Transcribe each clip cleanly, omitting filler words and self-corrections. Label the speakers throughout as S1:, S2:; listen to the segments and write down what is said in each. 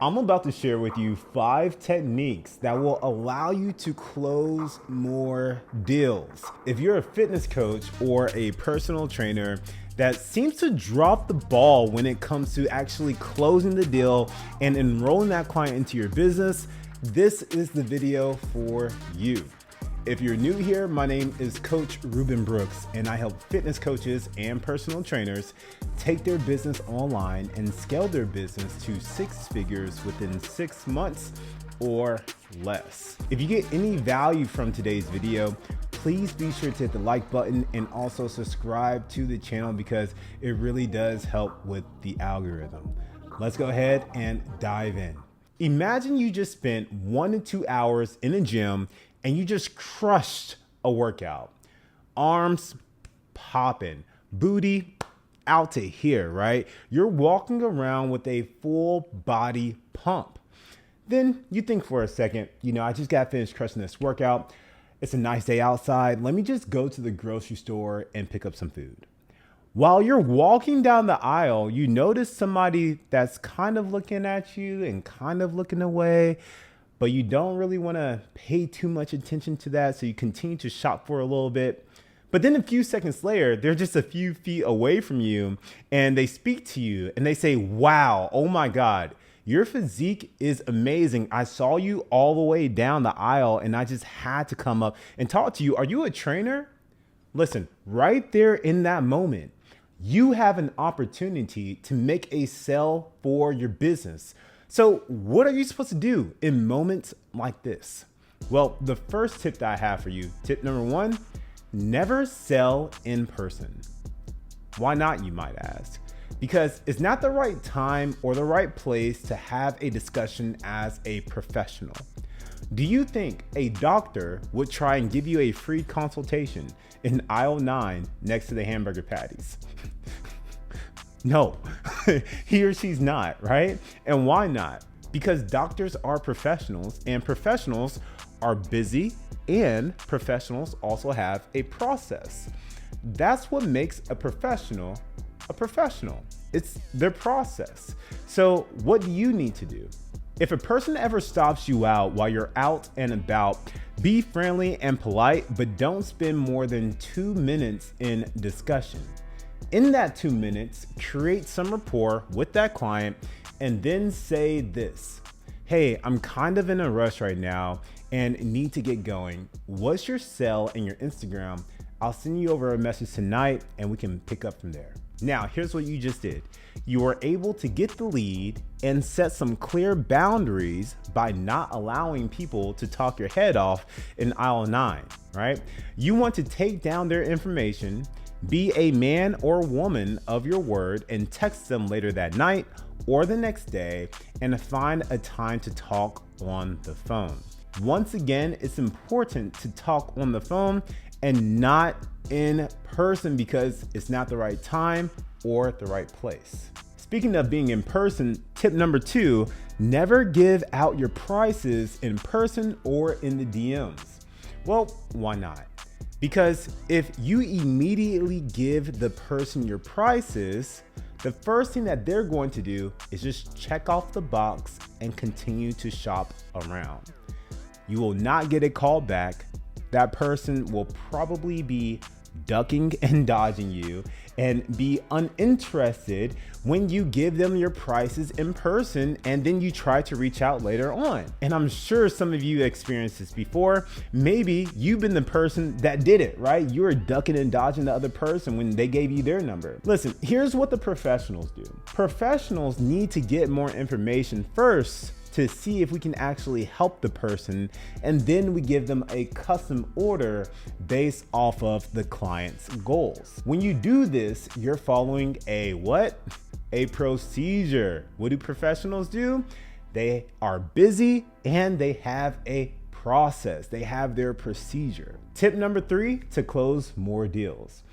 S1: I'm about to share with you 5 techniques that will allow you to close more deals. If you're a fitness coach or a personal trainer that seems to drop the ball when it comes to actually closing the deal and enrolling that client into your business, this is the video for you. If you're new here, my name is Coach Ruben Brooks, and I help fitness coaches and personal trainers take their business online and scale their business to 6 figures within 6 months or less. If you get any value from today's video, please be sure to hit the like button and also subscribe to the channel because it really does help with the algorithm. Let's go ahead and dive in. Imagine you just spent 1 to 2 hours in a gym and you just crushed a workout. Arms popping, booty out to here, right? You're walking around with a full body pump. Then you think for a second, I just got finished crushing this workout. It's a nice day outside. Let me just go to the grocery store and pick up some food. While you're walking down the aisle, you notice somebody that's kind of looking at you and kind of looking away, but you don't really want to pay too much attention to that. So you continue to shop for a little bit. But then a few seconds later, they're just a few feet away from you and they speak to you and they say, wow, oh my God, your physique is amazing. I saw you all the way down the aisle and I just had to come up and talk to you. Are you a trainer? Listen, right there in that moment, you have an opportunity to make a sale for your business. So what are you supposed to do in moments like this? Well, the first tip that I have for you, tip number 1, never sell in person. Why not, you might ask? Because it's not the right time or the right place to have a discussion as a professional. Do you think a doctor would try and give you a free consultation in aisle 9 next to the hamburger patties? No, he or she's not, right? And why not? Because doctors are professionals and professionals are busy and professionals also have a process. That's what makes a professional a professional. It's their process. So what do you need to do? If a person ever stops you out while you're out and about, be friendly and polite, but don't spend more than 2 minutes in discussion. In that 2 minutes, create some rapport with that client and then say this: hey, I'm kind of in a rush right now and need to get going. What's your cell and your Instagram? I'll send you over a message tonight and we can pick up from there. Now, here's what you just did. You were able to get the lead and set some clear boundaries by not allowing people to talk your head off in aisle 9, right? You want to take down their information, be a man or woman of your word, and text them later that night or the next day and find a time to talk on the phone. Once again, it's important to talk on the phone and not in person because it's not the right time or the right place. Speaking of being in person, tip number 2, never give out your prices in person or in the DMs. Well, why not? Because if you immediately give the person your prices, the first thing that they're going to do is just check off the box and continue to shop around. You will not get a call back. That person will probably be ducking and dodging you and be uninterested when you give them your prices in person and then you try to reach out later on. And I'm sure some of you experienced this before. Maybe you've been the person that did it, right? You were ducking and dodging the other person when they gave you their number. Listen, here's what the professionals do. Professionals need to get more information first to see if we can actually help the person, and then we give them a custom order based off of the client's goals. When you do this, you're following a what? A procedure. What do professionals do? They are busy and they have a process. They have their procedure. Tip number 3, to close more deals.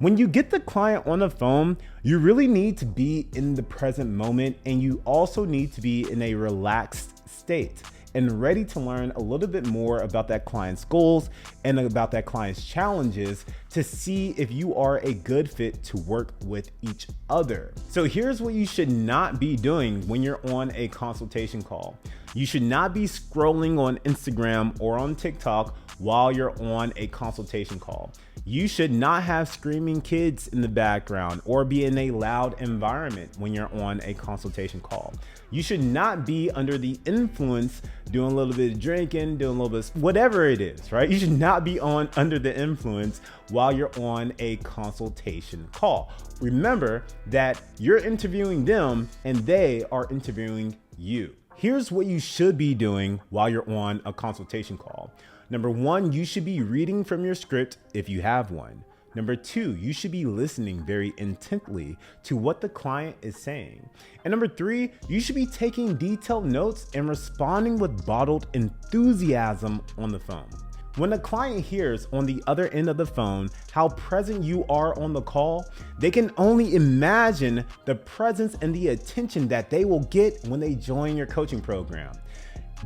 S1: When you get the client on the phone, you really need to be in the present moment, and you also need to be in a relaxed state and ready to learn a little bit more about that client's goals and about that client's challenges to see if you are a good fit to work with each other. So here's what you should not be doing when you're on a consultation call. You should not be scrolling on Instagram or on TikTok while you're on a consultation call. You should not have screaming kids in the background or be in a loud environment when you're on a consultation call. You should not be under the influence doing a little bit of drinking, doing a little bit, whatever it is, right? You should not be under the influence while you're on a consultation call. Remember that you're interviewing them and they are interviewing you. Here's what you should be doing while you're on a consultation call. Number one, you should be reading from your script if you have one. Number two, you should be listening very intently to what the client is saying. And number three, you should be taking detailed notes and responding with bottled enthusiasm on the phone. When a client hears on the other end of the phone how present you are on the call, they can only imagine the presence and the attention that they will get when they join your coaching program.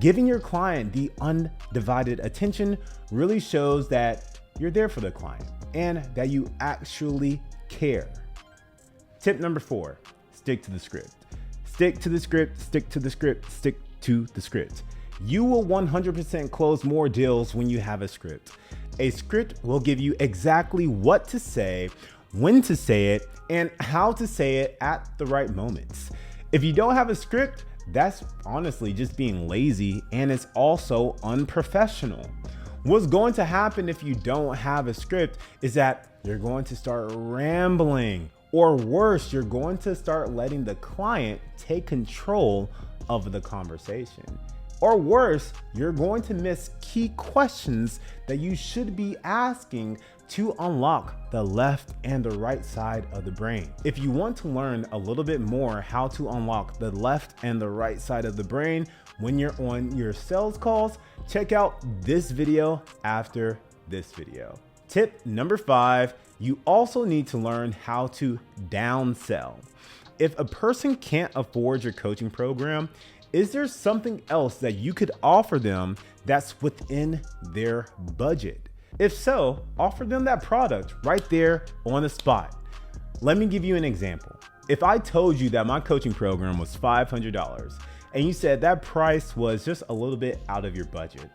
S1: Giving your client the undivided attention really shows that you're there for the client and that you actually care. Tip number 4, stick to the script. Stick to the script, stick to the script, stick to the script. You will 100% close more deals when you have a script. A script will give you exactly what to say, when to say it, and how to say it at the right moments. If you don't have a script, that's honestly just being lazy, and it's also unprofessional. What's going to happen if you don't have a script is that you're going to start rambling, or worse, you're going to start letting the client take control of the conversation. Or worse, you're going to miss key questions that you should be asking to unlock the left and the right side of the brain. If you want to learn a little bit more how to unlock the left and the right side of the brain when you're on your sales calls, check out this video after this video. Tip number 5, you also need to learn how to downsell. If a person can't afford your coaching program, is there something else that you could offer them that's within their budget? If so, offer them that product right there on the spot. Let me give you an example. If I told you that my coaching program was $500 and you said that price was just a little bit out of your budget,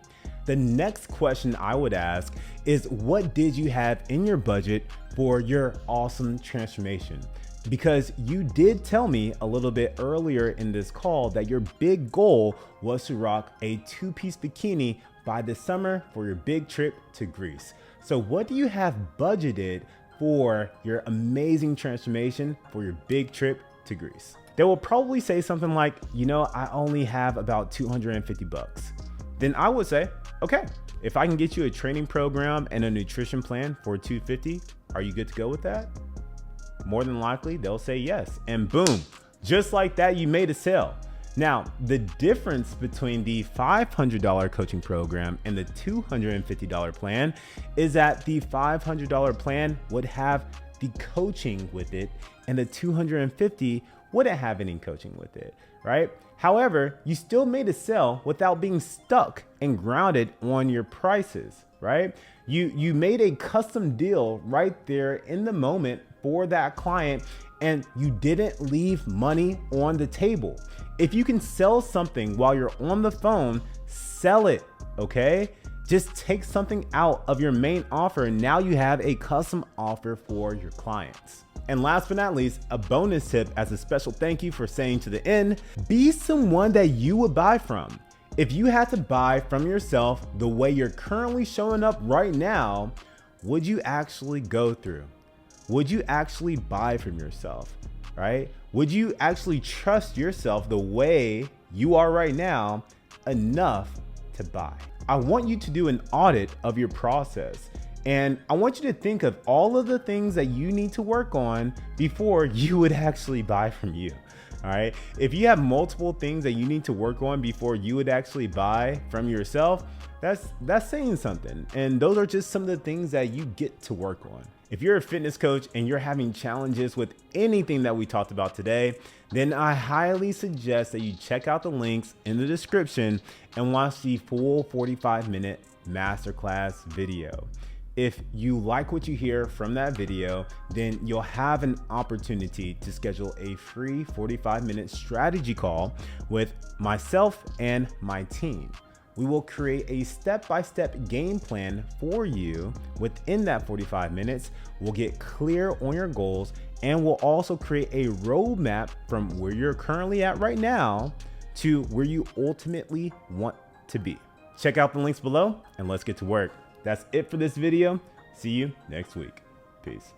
S1: the next question I would ask is, what did you have in your budget for your awesome transformation? Because you did tell me a little bit earlier in this call that your big goal was to rock a 2-piece bikini by the summer for your big trip to Greece. So what do you have budgeted for your amazing transformation for your big trip to Greece? They will probably say something like, I only have about $250. Then I would say, okay, if I can get you a training program and a nutrition plan for $250, are you good to go with that? More than likely, they'll say yes. And boom, just like that, you made a sale. Now, the difference between the $500 coaching program and the $250 plan is that the $500 plan would have the coaching with it and the $250 wouldn't have any coaching with it, right? However, you still made a sale without being stuck and grounded on your prices, right? You made a custom deal right there in the moment for that client, and you didn't leave money on the table. If you can sell something while you're on the phone, sell it, okay? Just take something out of your main offer, and now you have a custom offer for your clients. And last but not least, a bonus tip as a special thank you for staying to the end, be someone that you would buy from. If you had to buy from yourself the way you're currently showing up right now, would you actually go through? Would you actually buy from yourself, right? Would you actually trust yourself the way you are right now enough to buy? I want you to do an audit of your process, and I want you to think of all of the things that you need to work on before you would actually buy from you. All right. If you have multiple things that you need to work on before you would actually buy from yourself, that's saying something. And those are just some of the things that you get to work on. If you're a fitness coach and you're having challenges with anything that we talked about today, then I highly suggest that you check out the links in the description and watch the full 45-minute masterclass video. If you like what you hear from that video, then you'll have an opportunity to schedule a free 45-minute strategy call with myself and my team. We will create a step-by-step game plan for you. Within that 45 minutes, we'll get clear on your goals, and we'll also create a roadmap from where you're currently at right now to where you ultimately want to be. Check out the links below and let's get to work. That's it for this video. See you next week. Peace.